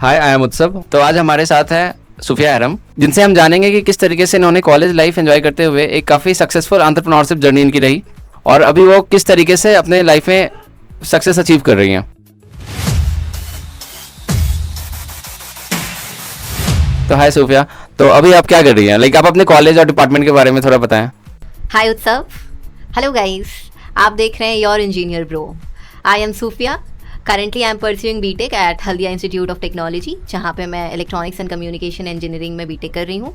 Hi, I am उत्सव। तो आज हमारे साथ है सुफिया अहरम, जिनसे हम जानेंगे कि किस तरीके से इन्होंने कॉलेज लाइफ एंजॉय करते हुए एक काफ़ी सक्सेसफुल एंटरप्रेन्योरशिप जर्नी इनकी रही और अभी वो किस तरीके से अपने लाइफ में सक्सेस अचीव कर रही हैं। तो हाय सुफिया, तो अभी आप क्या कर रही हैं? लाइक आप अपने कॉलेज और डिपार्टमेंट के बारे में थोड़ा बताएं। हाय उत्सव, हेलो गाइस, आप देख रहे हैं your engineer bro. I am Sufiya. Currently I am pursuing BTech at Haldia Institute of Technology, जहाँ पे मैं इलेक्ट्रॉनिक्स एंड कम्युनिकेशन इंजीनियरिंग में बीटेक कर रही हूँ।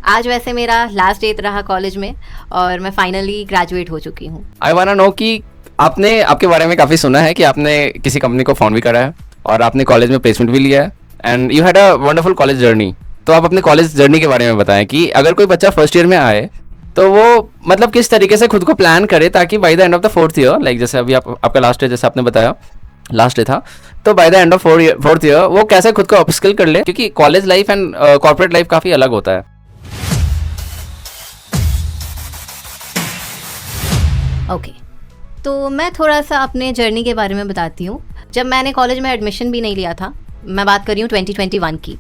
आज वैसे मेरा लास्ट डे रहा कॉलेज में और मैं फाइनली ग्रेजुएट हो चुकी हूँ। आई वांट टू नो कि आपने आपके बारे में काफ़ी सुना है कि आपने किसी कंपनी को फाउंड भी करा है और आपने कॉलेज में प्लेसमेंट भी लिया है and you had a wonderful college journey. तो आप अपने कॉलेज जर्नी के बारे में बताएं कि अगर कोई बच्चा फर्स्ट ईयर में आए तो वो मतलब किस तरीके से खुद को प्लान करे ताकि bye the end of the fourth year, like जैसे अभी आपका लास्ट ईयर जैसे आपने बताया लास्ट डे था, तो bye the end of fourth year वो कैसे खुद को अपस्किल कर ले, क्योंकि college life and corporate life काफ़ी अलग होता है। ओके, तो मैं थोड़ा सा अपने जर्नी के बारे में बताती हूँ। जब मैंने कॉलेज में एडमिशन भी नहीं लिया था, मैं बात कर रही हूँ 2021 की,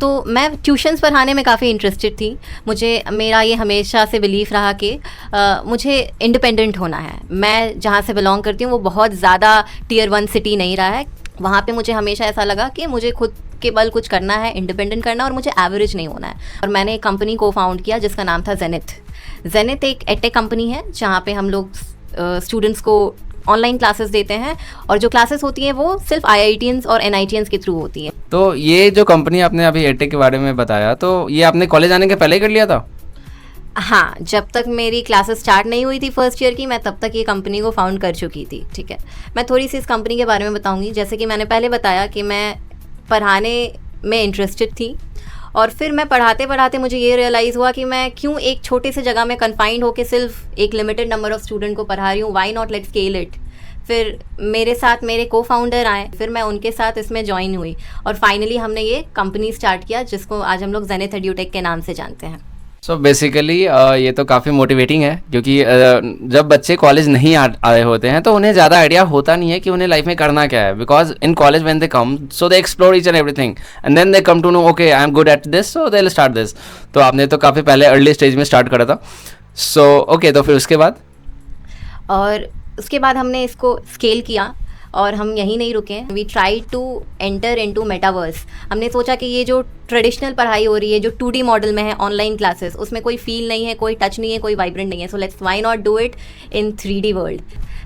तो मैं ट्यूशन्स पढ़ाने में काफ़ी इंटरेस्टेड थी। मेरा ये हमेशा से बिलीफ रहा कि मुझे इंडिपेंडेंट होना है। मैं जहाँ से बिलोंग करती हूँ वो बहुत ज़्यादा टियर 1 सिटी नहीं रहा है। वहाँ पे मुझे हमेशा ऐसा लगा कि मुझे खुद के बल कुछ करना है, इंडिपेंडेंट करना, और मुझे एवरेज नहीं होना है। और मैंने एक कंपनी को फाउंड किया जिसका नाम था जेनिथ एक एडटेक कंपनी है जहाँ पे हम लोग स्टूडेंट्स को ऑनलाइन क्लासेस देते हैं और जो क्लासेस होती हैं वो सिर्फ IITians और NITians के थ्रू होती हैं। तो ये जो कंपनी आपने अभी एडटेक के बारे में बताया, तो ये आपने कॉलेज आने के पहले ही कर लिया था? हाँ, जब तक मेरी क्लासेस स्टार्ट नहीं हुई थी फर्स्ट ईयर की, मैं तब तक ये कंपनी को फाउंड कर चुकी थी। ठीक है, मैं थोड़ी सी इस कंपनी के बारे में बताऊंगी। जैसे कि मैंने पहले बताया कि मैं पढ़ाने में इंटरेस्टेड थी और फिर मैं पढ़ाते पढ़ाते मुझे ये रियलाइज़ हुआ कि मैं क्यों एक छोटे से जगह में कन्फाइंड होकर सिर्फ एक लिमिटेड नंबर ऑफ़ स्टूडेंट को पढ़ा रही हूँ। Why not let scale it. फिर मेरे साथ मेरे को फाउंडर आए, फिर मैं उनके साथ इसमें ज्वाइन हुई और फाइनली हमने ये कंपनी स्टार्ट किया जिसको आज हम लोग जेनिथ एड्यूटेक के नाम से जानते हैं। सो बेसिकली ये तो काफ़ी मोटिवेटिंग है, क्योंकि जब बच्चे कॉलेज नहीं आए होते हैं तो उन्हें ज़्यादा आइडिया होता नहीं है कि उन्हें लाइफ में करना क्या है। Because in college when they come, so they explore each and everything and then they come to know okay I am good at this, so they will start this. तो आपने तो काफ़ी पहले अर्ली स्टेज में start करा था। So okay, तो फिर उसके बाद हमने इसको स्केल किया और हम यहीं नहीं रुके। We try to enter into metaverse. हमने सोचा कि ये जो ट्रेडिशनल पढ़ाई हो रही है, जो 2D मॉडल में है ऑनलाइन क्लासेस, उसमें कोई फील नहीं है, कोई टच नहीं है, कोई वाइब्रेंट नहीं है। So let's why not do it in 3D world.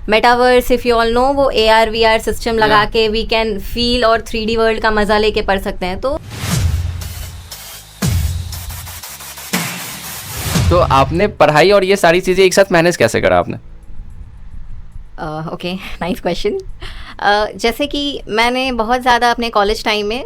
Metaverse, if you all know, वो AR VR सिस्टम लगा के वी कैन फील और 3D वर्ल्ड का मज़ा लेके पढ़ सकते हैं। तो आपने पढ़ाई और ये सारी चीज़ें एक साथ मैनेज कैसे करा आपने? Okay, nice question. जैसे कि मैंने बहुत ज़्यादा अपने कॉलेज टाइम में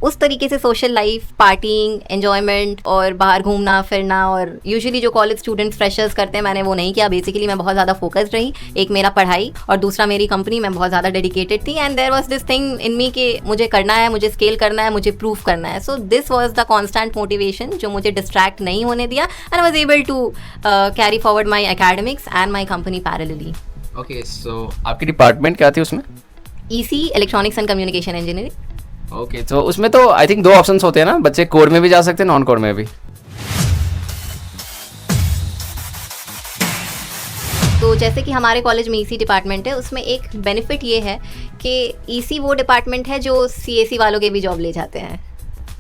उस तरीके से सोशल लाइफ, पार्टिंग, एन्जॉयमेंट और बाहर घूमना फिरना और यूजुअली जो कॉलेज स्टूडेंट्स फ्रेशर्स करते हैं, मैंने वो नहीं किया। बेसिकली मैं बहुत ज़्यादा फोकस्ड रही। एक मेरा पढ़ाई और दूसरा मेरी कंपनी, मैं बहुत ज़्यादा डेडिकेटेड थी। And there was this thing in me कि मुझे करना है, मुझे स्केल करना है, मुझे प्रूव करना है। So this was the constant motivation जो मुझे डिस्ट्रैक्ट नहीं होने दिया and I was able to carry forward my academics and my company parallelly. Okay, so आपकी डिपार्टमेंट क्या थी उसमें? EC, electronics and communication engineering. Okay, तो उसमें तो आई थिंक 2 ऑप्शंस होते हैं ना, बच्चे कोर में भी जा सकते हैं, नॉन कोर में भी। तो जैसे कि हमारे कॉलेज में EC डिपार्टमेंट है, उसमें एक बेनिफिट ये है कि EC वो डिपार्टमेंट है जो CAC वालों के भी जॉब ले जाते हैं।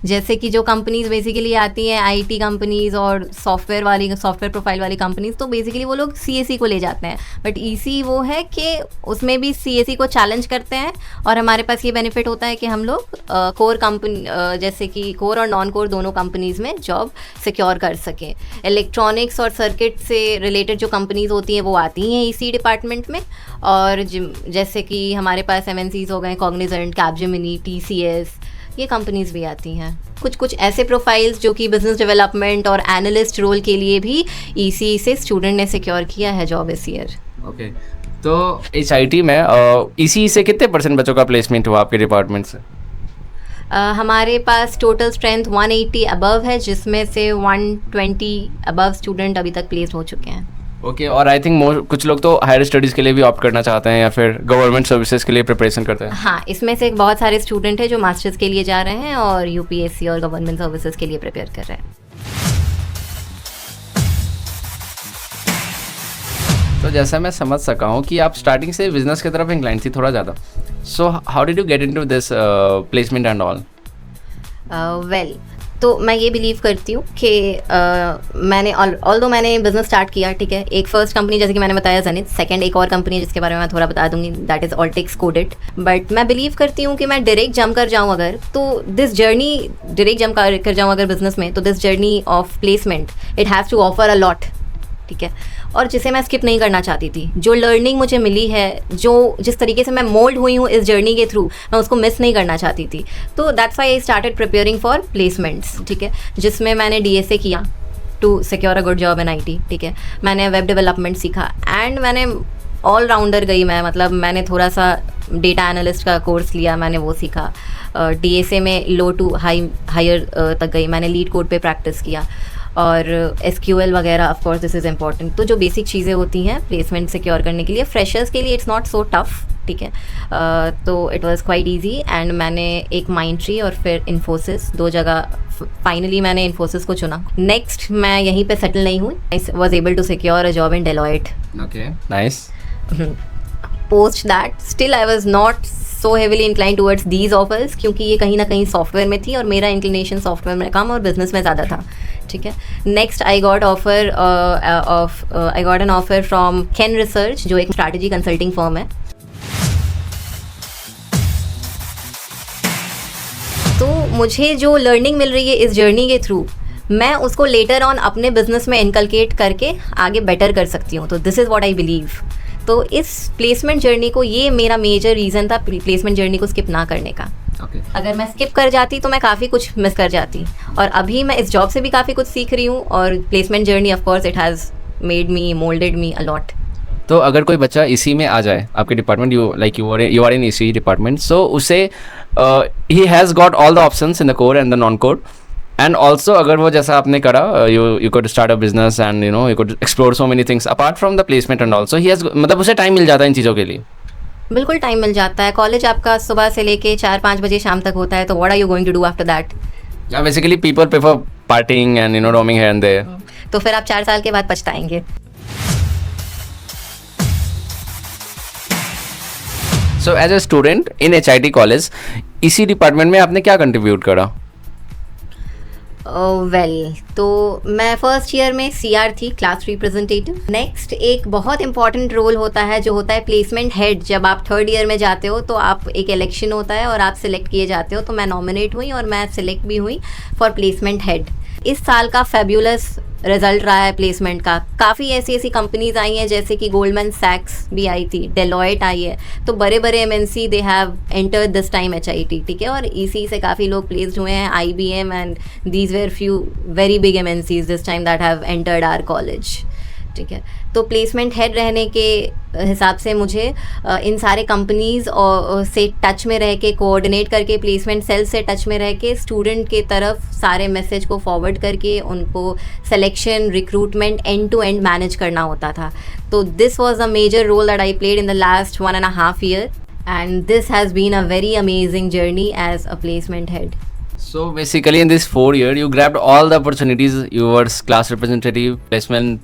जैसे कि जो कंपनीज बेसिकली आती हैं, IT कंपनीज और सॉफ्टवेयर प्रोफाइल वाली कंपनीज, तो बेसिकली वो लोग CAC को ले जाते हैं। बट EC वो है कि उसमें भी CAC को चैलेंज करते हैं और हमारे पास ये बेनिफिट होता है कि हम लोग कोर कंपनी, जैसे कि कोर और नॉन कोर दोनों कंपनीज में जॉब सिक्योर कर सकें। इलेक्ट्रॉनिक्स और सर्किट से रिलेटेड जो कंपनीज होती हैं वो आती हैं EC डिपार्टमेंट में, और जैसे कि हमारे पास MNCs हो गए, कॉग्निजेंट, कैपजेमिनी, TCS, ये कंपनीज भी आती हैं। कुछ ऐसे प्रोफाइल्स जो कि बिजनेस डेवलपमेंट और एनालिस्ट रोल के लिए भी EC से स्टूडेंट ने सिक्योर किया है जॉब इस ईयर। ओके, तो HIT में EC से कितने % बच्चों का प्लेसमेंट हुआ आपके डिपार्टमेंट से? हमारे पास टोटल स्ट्रेंथ 180 अबव है, जिसमें से 120 अबव स्टूडेंट अभी तक प्लेस्ड हो चुके हैं। ओके और आई थिंक कुछ लोग तो हायर स्टडीज़ के लिए भी ऑप्ट करना चाहते हैं या फिर गवर्नमेंट सर्विसेज के लिए प्रिपरेशन करते हैं। हाँ, इसमें से बहुत सारे स्टूडेंट हैं जो मास्टर्स के लिए जा रहे हैं और यूपीएससी और गवर्नमेंट सर्विसेज के लिए प्रिपेयर कर रहे हैं। तो जैसा मैं समझ सका हूँ कि आप स्टार्टिंग से बिजनेस की तरफ इंक्लाइन थी थोड़ा ज़्यादा, so how did you get into this placement and all? Well, तो मैं ये बिलीव करती हूँ कि मैंने ऑल्दो मैंने बिजनेस स्टार्ट किया, ठीक है, एक फर्स्ट कंपनी जैसे कि मैंने बताया जनित, सेकंड एक और कंपनी है जिसके बारे में मैं थोड़ा बता दूंगी, दैट इज़ ऑल्टेक्स कोडेड। बट मैं बिलीव करती हूँ कि मैं डायरेक्ट जंप कर जाऊँ अगर, तो दिस जर्नी डायरेक्ट जंप कर जाऊँ अगर बिजनेस में, तो this journey of placement it has to offer a lot, ठीक है, और जिसे मैं स्किप नहीं करना चाहती थी। जो लर्निंग मुझे मिली है, जो जिस तरीके से मैं मोल्ड हुई हूँ इस जर्नी के थ्रू, मैं उसको मिस नहीं करना चाहती थी। तो that's why I started preparing for placements, ठीक है, जिसमें मैंने डीएसए किया to secure a good job in IT, ठीक है, मैंने वेब डेवलपमेंट सीखा एंड मैंने ऑल राउंडर गई मैं, मतलब मैंने थोड़ा सा डेटा एनालिस्ट का कोर्स लिया, मैंने वो सीखा, डीएसए में लो टू हायर तक गई, मैंने लीड कोड पे प्रैक्टिस किया और एसक्यूएल वगैरह, of course this is important. तो जो बेसिक चीज़ें होती हैं प्लेसमेंट सिक्योर करने के लिए, फ्रेशर्स के लिए इट्स नॉट सो टफ, ठीक है, तो it was quite easy and मैंने एक माइंडट्री और फिर इन्फोसिस, दो जगह फाइनली मैंने इन्फोसिस को चुना। नेक्स्ट मैं यहीं पे सेटल नहीं हुई, I was able to secure a job in Deloitte. Okay, nice. Post that still I was not so heavily incline towards these offers, क्योंकि ये कहीं ना कहीं सॉफ्टवेयर में थी और मेरा इंक्लिनेशन सॉफ्टवेयर में कम और बिजनेस में ज़्यादा था, ठीक है। Next I got an offer from Ken Research, जो एक स्ट्रैटेजी कंसल्टिंग फर्म है। तो मुझे जो लर्निंग मिल रही है इस जर्नी के थ्रू, मैं उसको लेटर ऑन अपने बिजनेस में इनकलकेट करके आगे बेटर कर सकती हूँ। तो this is what I believe. तो इस प्लेसमेंट जर्नी को, ये मेरा मेजर रीज़न था प्लेसमेंट जर्नी को स्किप ना करने का। अगर मैं स्किप कर जाती तो मैं काफ़ी कुछ मिस कर जाती, और अभी मैं इस जॉब से भी काफ़ी कुछ सीख रही हूँ और placement journey of course it has made me, moulded me a lot. तो अगर कोई बच्चा इसी में आ जाए आपके डिपार्टमेंट, यू आर इन इसी डिपार्टमेंट, सो उसे he has got all the options in the core and the non core, and also अगर वो जैसा आपने करा, you could start a business and you could explore so many things apart from the placement and also he has, मतलब उसे time मिल जाता है इन चीज़ों के लिए। बिल्कुल टाइम मिल जाता है। कॉलेज आपका सुबह से लेके 4-5 बजे शाम तक होता है, तो what are you going to do after that? Basically people prefer partying and roaming here and there. तो फिर आप 4 साल के बाद पछताएंगे। So as a student in HIT college, इसी डिपार्टमेंट में आपने क्या कंट्रीब्यूट करा? वेल, तो मैं फर्स्ट ईयर में CR थी, क्लास रिप्रेजेंटेटिव। नेक्स्ट एक बहुत इंपॉर्टेंट रोल होता है जो होता है प्लेसमेंट हेड। जब आप थर्ड ईयर में जाते हो तो आप एक इलेक्शन होता है और आप सिलेक्ट किए जाते हो, तो मैं नॉमिनेट हुई और मैं सिलेक्ट भी हुई फॉर प्लेसमेंट हेड। इस साल का फेब्यूलस रिजल्ट रहा है प्लेसमेंट का। काफ़ी ऐसी कंपनीज आई हैं, जैसे कि गोल्डमैन सैक्स भी आई थी, डेलॉयट आई है, तो बड़े बड़े MNC they have entered this time HIT, ठीक है, और इसी से काफ़ी लोग प्लेस्ड हुए हैं, IBM and these were few very big MNCs this time that have entered our college, ठीक है। तो प्लेसमेंट हेड रहने के हिसाब से मुझे इन सारे कंपनीज़ और से टच में रह के, कोऑर्डिनेट करके, प्लेसमेंट सेल से टच में रह के स्टूडेंट के तरफ सारे मैसेज को फॉरवर्ड करके उनको selection, recruitment end to end manage करना होता था। तो this was a major role that I played in the last 1.5 year and this has been a very amazing journey as a placement head. So basically in this 4 year you grabbed all the opportunities, you were class representative, placement.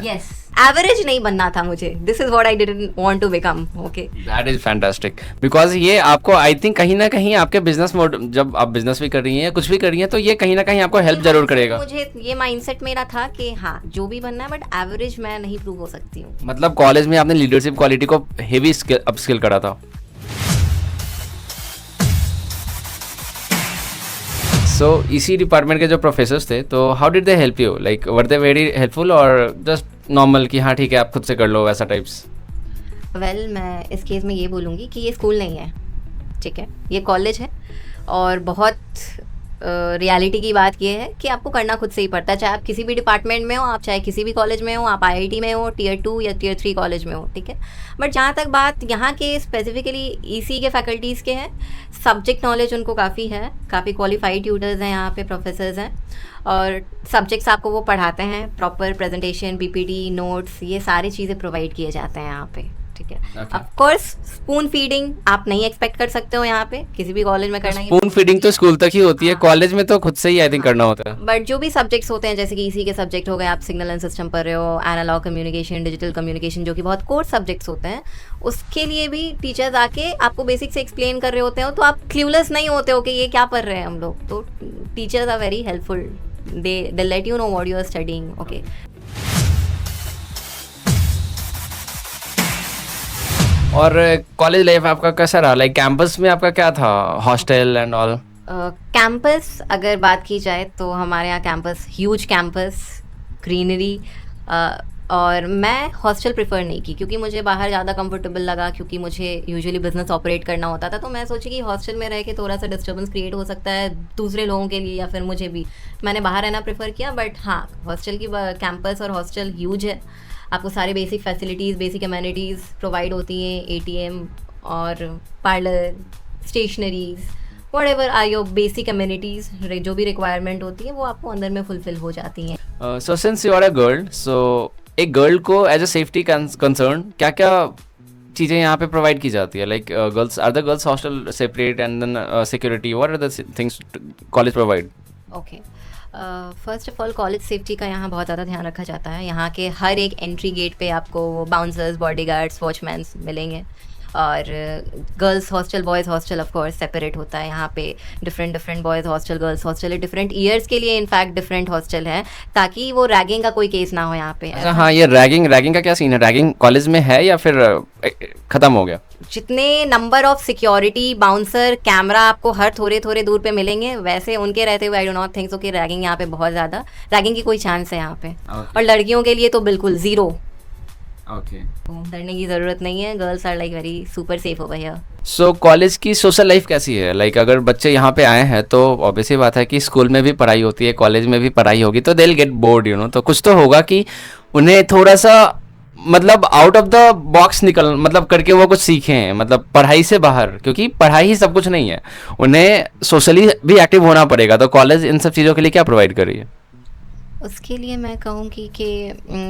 Yes, average नहीं बनना था मुझे, this is what I didn't want to become. Okay, that is fantastic, because ये आपको I think कहीं ना कहीं आपके बिजनेस मोड, जब आप बिजनेस भी कर रही हैं या कुछ भी कर रही हैं, तो ये कहीं ना कहीं आपको हेल्प जरूर करेगा। मुझे ये माइंडसेट मेरा था कि हाँ, जो भी बनना है, बट एवरेज मैं नहीं प्रूव हो सकती हूँ। मतलब कॉलेज में आपने लीडरशिप क्वालिटी को हेवी अपस्किल करा था। सो इसी डिपार्टमेंट के जो प्रोफेसर्स थे, तो how did they help you, like were they very helpful और जस्ट नॉर्मल कि हाँ ठीक है आप खुद से कर लो वैसा टाइप्स? वेल, मैं इस केस में ये बोलूँगी कि ये स्कूल नहीं है, ठीक है, ये कॉलेज है और बहुत रियलिटी की बात ये है कि आपको करना खुद से ही पड़ता है, चाहे आप किसी भी डिपार्टमेंट में हो, आप चाहे किसी भी कॉलेज में हो, आप आईआईटी में हो, टियर 2 या टियर 3 कॉलेज में हो, ठीक है। बट जहाँ तक बात यहाँ के स्पेसिफिकली ईसी के फैकल्टीज़ के हैं, सब्जेक्ट नॉलेज उनको काफ़ी है, काफ़ी क्वालिफाइड ट्यूटर्स हैं यहाँ पे, प्रोफेसर्स हैं, और सब्जेक्ट्स आपको वो पढ़ाते हैं, प्रॉपर प्रेजेंटेशन, पीपीटी, नोट्स, ये सारी चीज़ें प्रोवाइड किए जाते हैं यहाँ पे, ठीक है। ऑफ कोर्स स्पून फीडिंग आप नहीं एक्सपेक्ट कर सकते हो यहाँ पे किसी भी कॉलेज में करना। स्पून फीडिंग तो स्कूल तक ही होती है, कॉलेज में तो खुद से ही आई थिंक करना होता है। बट जो भी सब्जेक्ट्स होते हैं, जैसे कि इसी के सब्जेक्ट हो गए, आप सिग्नल एंड सिस्टम पढ़ रहे हो, एनालॉग कम्युनिकेशन, डिजिटल कम्युनिकेशन, जो कि बहुत कोर सब्जेक्ट्स होते हैं, उसके लिए भी टीचर्स आके आपको बेसिक से एक्सप्लेन कर रहे होते हो, तो आप क्ल्यूलेस नहीं होते हो कि ये क्या पढ़ रहे हैं हम लोग। तो teachers are very helpful, they let you know what you are studying, okay. और कॉलेज लाइफ आपका कैसा रहा, लाइक कैंपस में आपका क्या था, हॉस्टल एंड ऑल? कैंपस अगर बात की जाए तो हमारे यहाँ कैंपस ह्यूज कैंपस, ग्रीनरी, और मैं हॉस्टल प्रेफर नहीं की क्योंकि मुझे बाहर ज़्यादा कंफर्टेबल लगा, क्योंकि मुझे यूजुअली बिजनेस ऑपरेट करना होता था। तो मैं सोची कि हॉस्टल में रह के थोड़ा सा डिस्टर्बेंस क्रिएट हो सकता है दूसरे लोगों के लिए या फिर मुझे भी, मैंने बाहर रहना प्रेफर किया। बट हाँ, हॉस्टल की कैंपस और हॉस्टल ह्यूज है, आपको सारी basic facilities, basic amenities provide होती हैं, एटीएम और parlour, stationeries, whatever are your basic amenities, जो भी रिक्वायरमेंट होती है वो आपको अंदर में फुलफिल हो जाती हैं। So since you are a girl, so एक गर्ल को एज अ सेफ्टी कंसर्न क्या क्या चीज़ें यहाँ पे प्रोवाइड की जाती है, like girls, are the girls hostel separate and then security, what are the things college provide? Okay, first of all college safety का यहाँ बहुत ज़्यादा ध्यान रखा जाता है। यहाँ के हर एक एंट्री गेट पे आपको बाउंसर्स, बॉडीगार्ड्स, वॉचमैन्स मिलेंगे, और girls hostel, boys hostel of course separate होता है। यहाँ पे different boys hostel, girls hostel है, डिफरेंट ईयर्स के लिए इनफैक्ट डिफरेंट हॉस्टल है, ताकि वो रैगिंग का कोई केस ना हो यहाँ पे। अच्छा हाँ, ये रैगिंग का क्या सीन है? रैगिंग कॉलेज में है या फिर ख़त्म हो गया? जितने number of security, bouncer, camera आपको हर थोड़े दूर पे मिलेंगे, वैसे उनके रहते हुए I do not think so कि रैगिंग यहाँ पे बहुत ज़्यादा, रैगिंग की कोई चांस है यहाँ पे। और लड़कियों के लिए तो बिल्कुल ज़ीरो, ओके, डरने की ज़रूरत नहीं है। Girls are like very super safe over here. So college की सोशल लाइफ कैसी है? लाइक अगर बच्चे यहाँ पे आए हैं तो ऑब्वियस ही बात है कि स्कूल में भी पढ़ाई होती है, कॉलेज में भी पढ़ाई होगी, तो they will get bored, you know. तो कुछ तो होगा कि उन्हें थोड़ा सा मतलब आउट ऑफ द बॉक्स निकल मतलब करके वो कुछ सीखें, मतलब पढ़ाई से बाहर, क्योंकि पढ़ाई ही सब कुछ नहीं है, उन्हें सोशली भी एक्टिव होना पड़ेगा। तो कॉलेज इन सब चीज़ों के लिए क्या प्रोवाइड कर रही है? उसके लिए मैं कहूँगी कि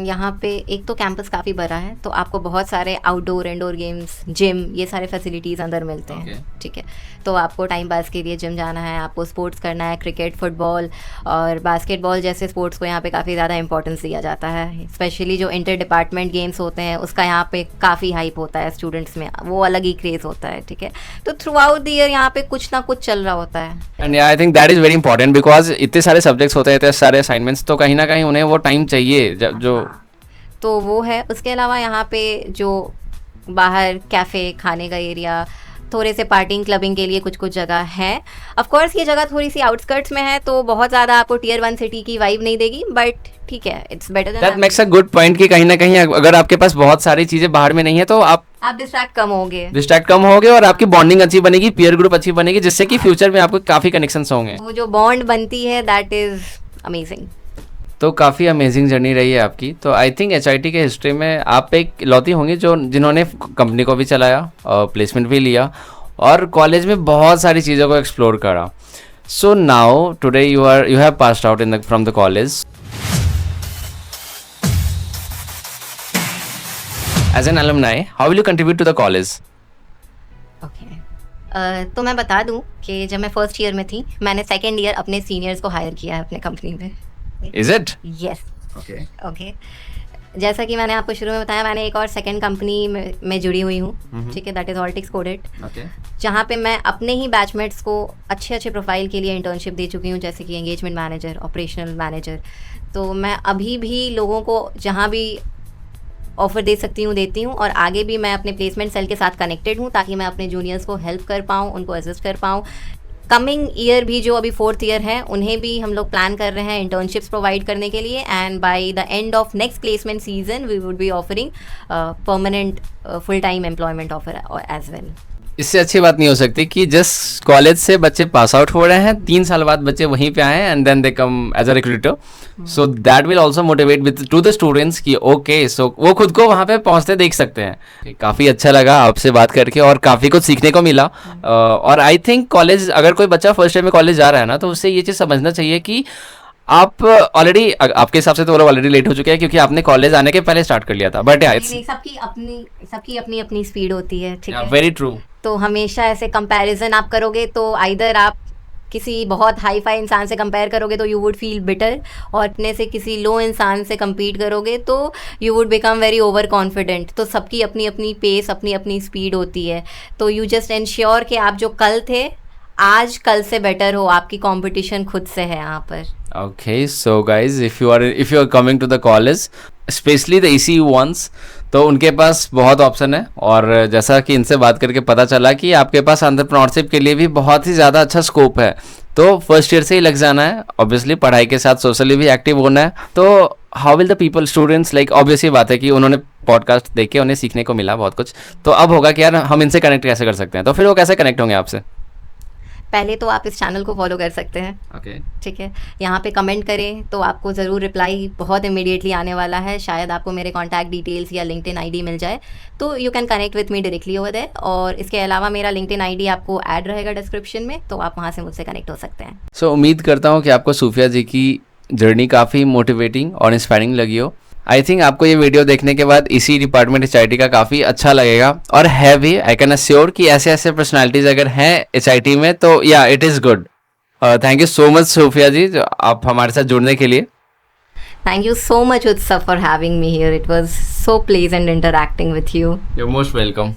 यहाँ पे एक तो कैंपस काफ़ी बड़ा है, तो आपको बहुत सारे आउटडोर, इंडोर गेम्स, जिम, ये सारे फैसिलिटीज़ अंदर मिलते हैं, ठीक है। तो आपको टाइम पास के लिए जिम जाना है, आपको स्पोर्ट्स करना है, क्रिकेट, फुटबॉल और बास्केटबॉल जैसे स्पोर्ट्स को यहाँ पे काफ़ी ज़्यादा इंपॉर्टेंस दिया जाता है। स्पेशली जो इंटर डिपार्टमेंट गेम्स होते हैं उसका यहाँ पे काफ़ी हाइप होता है स्टूडेंट्स में, वो अलग ही क्रेज़ होता है, ठीक है। तो थ्रू आउट द ईयर यहाँ पे कुछ ना कुछ चल रहा होता है। And I think that is very important, because इतने सारे सब्जेक्ट्स होते हैं, इतने सारे असाइनमेंट्स, तो कहीं ना कहीं उन्हें वो टाइम चाहिए जो तो वो है। उसके अलावा यहाँ पे जो बाहर कैफ़े, खाने का एरिया, थोड़े से पार्टिंग, क्लबिंग के लिए कुछ जगह है। ऑफ कोर्स ये जगह थोड़ी सी आउटस्कर्ट्स में है, तो बहुत ज़्यादा आपको टियर 1 सिटी की वाइब नहीं देगी, बट ठीक है, it's better than that makes a good point कि कहीं ना कहीं अगर आपके पास बहुत सारी चीज़ें बाहर में नहीं है तो आप डिस्ट्रैक्ट कम होगे और आपकी बॉन्डिंग अच्छी बनेगी, पीयर ग्रुप अच्छी बनेगी, जिससे कि फ्यूचर में आपको काफ़ी कनेक्शंस होंगे। वो जो बॉन्ड बनती है दैट इज़ अमेजिंग। तो काफ़ी अमेजिंग जर्नी रही है आपकी। तो आई थिंक एचआईटी के हिस्ट्री में आप एक इकलौती होंगी जिन्होंने कंपनी को भी चलाया और प्लेसमेंट भी लिया और कॉलेज में बहुत सारी चीज़ों को एक्सप्लोर करा। So now today you have passed out from the college. As an alumni, how will you contribute to the college? Okay, तो मैं बता दूं कि जब मैं फर्स्ट ईयर में थी, मैंने सेकेंड ईयर अपने सीनियर्स को हायर किया है अपने कंपनी में। Is it? Yes, okay. जैसा कि मैंने आपको शुरू में बताया, मैंने एक और सेकंड कंपनी में जुड़ी हुई हूँ, ठीक है, दैट इज़ ऑल्टिक्स कोडेड, जहाँ पे मैं अपने ही बैचमेट्स को अच्छे प्रोफाइल के लिए इंटर्नशिप दे चुकी हूँ, जैसे कि एंगेजमेंट मैनेजर, ऑपरेशनल मैनेजर। तो मैं अभी भी लोगों को जहाँ भी ऑफ़र दे सकती हूँ देती हूँ, और आगे भी मैं अपने प्लेसमेंट सेल के साथ कनेक्टेड हूँ ताकि मैं अपने जूनियर्स को हेल्प कर पाऊँ, उनको असिस्ट कर पाऊँ। कमिंग ईयर भी जो अभी 4th ईयर है, उन्हें भी हम लोग प्लान कर रहे हैं इंटर्नशिप्स प्रोवाइड करने के लिए, and by the end of next placement season we would be offering permanent full time employment offer as well. इससे अच्छी बात नहीं हो सकती कि जिस कॉलेज से बच्चे पास आउट हो रहे हैं 3 साल बाद बच्चे वहीं पे आए and then they come as a recruiter, so that will also motivate with to the students कि ओके सो वो खुद को वहाँ पे पहुँचते देख सकते हैं। काफ़ी अच्छा लगा आपसे बात करके और काफ़ी कुछ सीखने को मिला। और आई थिंक कॉलेज अगर कोई बच्चा फर्स्ट ईयर में कॉलेज जा रहा है ना, तो उससे ये चीज़ समझना चाहिए कि आप ऑलरेडी, आपके हिसाब से तो वो लोग ऑलरेडी लेट हो चुके हैं क्योंकि आपने कॉलेज आने के पहले स्टार्ट कर लिया था, बट नहीं, सबकी अपनी अपनी स्पीड होती है, ठीक है। Very true. तो हमेशा ऐसे कंपैरिजन आप करोगे तो आइदर आप किसी बहुत हाई फाई इंसान से कंपेयर करोगे तो यू वुड फील बिटर, और अपने से किसी लो इंसान से compete करोगे तो you would become very over confident. तो सबकी अपनी अपनी पेस, अपनी अपनी स्पीड होती है। तो यू जस्ट इंश्योर कि आप जो कल थे आज कल से बेटर हो, आपकी कंपटीशन खुद से है यहाँ पर। Okay, so guys, if you are coming to the college, especially the ECU ones, तो उनके पास बहुत ऑप्शन है। और जैसा कि इनसे बात करके पता चला कि आपके पास एंटरप्रेन्योरशिप के लिए भी बहुत ही ज़्यादा अच्छा स्कोप है। तो फर्स्ट ईयर से ही लग जाना है, ऑब्वियसली पढ़ाई के साथ सोशली भी एक्टिव होना है। तो how will the people, students, like obviously बात है कि उन्होंने पॉडकास्ट देख के उन्हें सीखने को मिला बहुत कुछ, तो अब होगा कि यार हम इनसे कनेक्ट कैसे कर सकते हैं, तो फिर वो कैसे कनेक्ट होंगे आपसे? पहले तो आप इस चैनल को फॉलो कर सकते हैं, ओके, ठीक है। यहाँ पे कमेंट करें तो आपको ज़रूर रिप्लाई बहुत इमीडिएटली आने वाला है। शायद आपको मेरे कॉन्टैक्ट डिटेल्स या लिंक्डइन आईडी मिल जाए, तो you can connect with me directly over there. और इसके अलावा मेरा लिंक्डइन आईडी आपको ऐड रहेगा डिस्क्रिप्शन में, तो आप वहाँ से मुझसे कनेक्ट हो सकते हैं। सो उम्मीद करता हूँ कि आपको सूफिया जी की जर्नी काफ़ी मोटिवेटिंग और इंस्पायरिंग लगी हो। आई थिंक आपको ये वीडियो देखने के बाद इसी डिपार्टमेंट HIT का काफ़ी अच्छा लगेगा, और है भी। आई कैन अश्योर कि ऐसे ऐसे पर्सनालिटीज़ अगर हैं HIT में तो या it is good. Thank you so much Sufiya ji, जो आप हमारे साथ जुड़ने के लिए। Thank you so much, Utsav, for having me here. It was so pleasant interacting with you. You're most welcome.